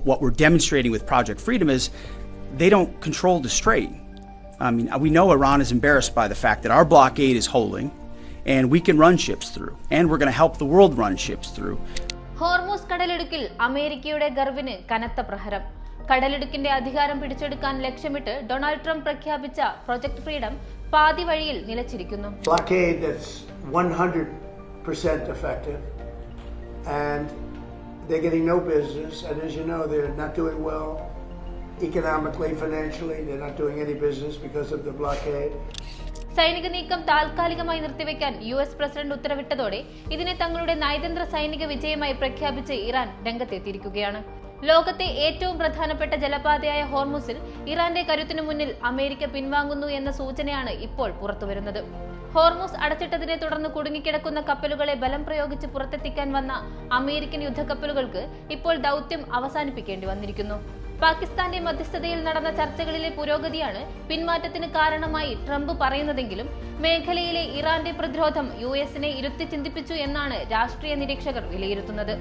What we're demonstrating with Project Freedom is they don't control the strait. I mean, we know Iran is embarrassed by the fact that our blockade is holding and we can run ships through, and we're going to help the world run ships through. Hormuz കടലിടുക്കിൽ അമേരിക്കയുടെ ഗർവിന് കനത്ത പ്രഹരം. കടലിടുക്കിന്റെ അധികാരം പിടിച്ചെടുക്കാൻ ലക്ഷ്യമിട്ട് Donald Trump പ്രഖ്യാപിച്ച പ്രൊജക്ട് ഫ്രീഡം പാതി വഴിയിൽ നിലച്ചിരിക്കുന്നു. Blockade that's 100% effective, and they're getting no business, and as you know, they're not doing well economically, financially. They're not doing any business because of the blockade. സൈനിക നീക്കം താൽക്കാലികമായി നിർത്തിവെക്കാൻ US president ഉത്തരവിട്ടതോടെ ഇതിനെ തങ്ങളുടെ നയതന്ത്ര സൈനിക വിജയമായി പ്രഖ്യാപിച്ച് ഇറാൻ രംഗത്തെത്തിയിരിക്കുകയാണ്. ലോകത്തെ ഏറ്റവും പ്രധാനപ്പെട്ട ജലപാതയായ ഹോർമുസിൽ ഇറാന്റെ കരുത്തിനു മുന്നിൽ അമേരിക്ക പിൻവാങ്ങുന്നു എന്ന സൂചനയാണ് ഇപ്പോൾ പുറത്തുവരുന്നത്. ഹോർമുസ് അടച്ചിട്ടതിനെ തുടർന്ന് കുടുങ്ങിക്കിടക്കുന്ന കപ്പലുകളെ ബലം പ്രയോഗിച്ച് പുറത്തെത്തിക്കാൻ വന്ന അമേരിക്കൻ യുദ്ധക്കപ്പലുകൾക്ക് ഇപ്പോൾ ദൗത്യം അവസാനിപ്പിക്കേണ്ടി വന്നിരിക്കുന്നു. പാകിസ്ഥാന്റെ മധ്യസ്ഥതയിൽ നടന്ന ചർച്ചകളിലെ പുരോഗതിയാണ് പിന്മാറ്റത്തിന് കാരണമായി ട്രംപ് പറയുന്നതെങ്കിലും മേഖലയിലെ ഇറാന്റെ പ്രതിരോധം US-നെ ഇരുത്തി ചിന്തിപ്പിച്ചു എന്നാണ് രാഷ്ട്രീയ നിരീക്ഷകർ വിലയിരുത്തുന്നത്.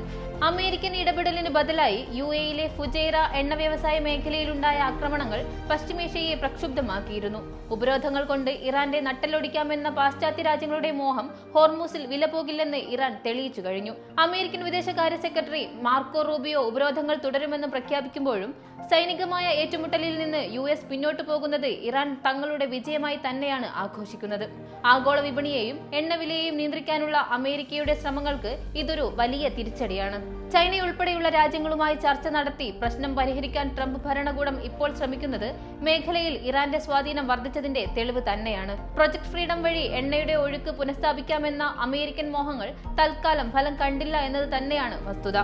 അമേരിക്കൻ ഇടപെടലിന് ബദലായി UAE-യിലെ ഫുജൈറ എണ്ണ വ്യവസായ മേഖലയിലുണ്ടായ ആക്രമണങ്ങൾ പശ്ചിമേഷ്യയെ പ്രക്ഷുബ്ധമാക്കിയിരുന്നു. ഉപരോധങ്ങൾ കൊണ്ട് ഇറാന്റെ നട്ടെല്ലൊടിക്കാമെന്ന പാശ്ചാത്യ രാജ്യങ്ങളുടെ മോഹം ഹോർമൂസിൽ വില പോകില്ലെന്ന് ഇറാൻ തെളിയിച്ചു കഴിഞ്ഞു. അമേരിക്കൻ വിദേശകാര്യ സെക്രട്ടറി മാർക്കോ റൂബിയോ ഉപരോധങ്ങൾ തുടരുമെന്ന് പ്രഖ്യാപിക്കുമ്പോഴും സൈനികമായ ഏറ്റുമുട്ടലിൽ നിന്ന് US പിന്നോട്ടു പോകുന്നത് ഇറാൻ തങ്ങളുടെ വിജയമായി തന്നെയാണ് ആഘോഷിക്കുന്നത്. ആഗോള വിപണിയെയും എണ്ണവിലയെയും നിയന്ത്രിക്കാനുള്ള അമേരിക്കയുടെ ശ്രമങ്ങൾക്ക് ഇതൊരു വലിയ തിരിച്ചടിയാണ്. ചൈനയുൾപ്പെടെയുള്ള രാജ്യങ്ങളുമായി ചർച്ച നടത്തി പ്രശ്നം പരിഹരിക്കാൻ ട്രംപ് ഭരണകൂടം ഇപ്പോൾ ശ്രമിക്കുന്നത് മേഖലയിൽ ഇറാന്റെ സ്വാധീനം വർദ്ധിച്ചതിന്റെ തെളിവ് തന്നെയാണ്. പ്രൊജക്ട് ഫ്രീഡം വഴി എണ്ണയുടെ ഒഴുക്ക് പുനഃസ്ഥാപിക്കാമെന്ന അമേരിക്കൻ മോഹങ്ങൾ തൽക്കാലം ഫലം കണ്ടില്ല എന്നത് തന്നെയാണ് വസ്തുത.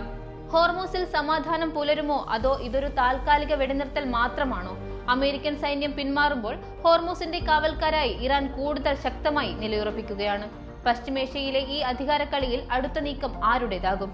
ഹോർമൂസിൽ സമാധാനം പുലരുമോ അതോ ഇതൊരു താൽക്കാലിക വെടിനിർത്തൽ മാത്രമാണോ? അമേരിക്കൻ സൈന്യം പിന്മാറുമ്പോൾ ഹോർമൂസിന്റെ കാവൽക്കാരായി ഇറാൻ കൂടുതൽ ശക്തമായി നിലയുറപ്പിക്കുകയാണ്. പശ്ചിമേഷ്യയിലെ ഈ അധികാരക്കളിയിൽ അടുത്ത നീക്കം ആരുടേതാകും?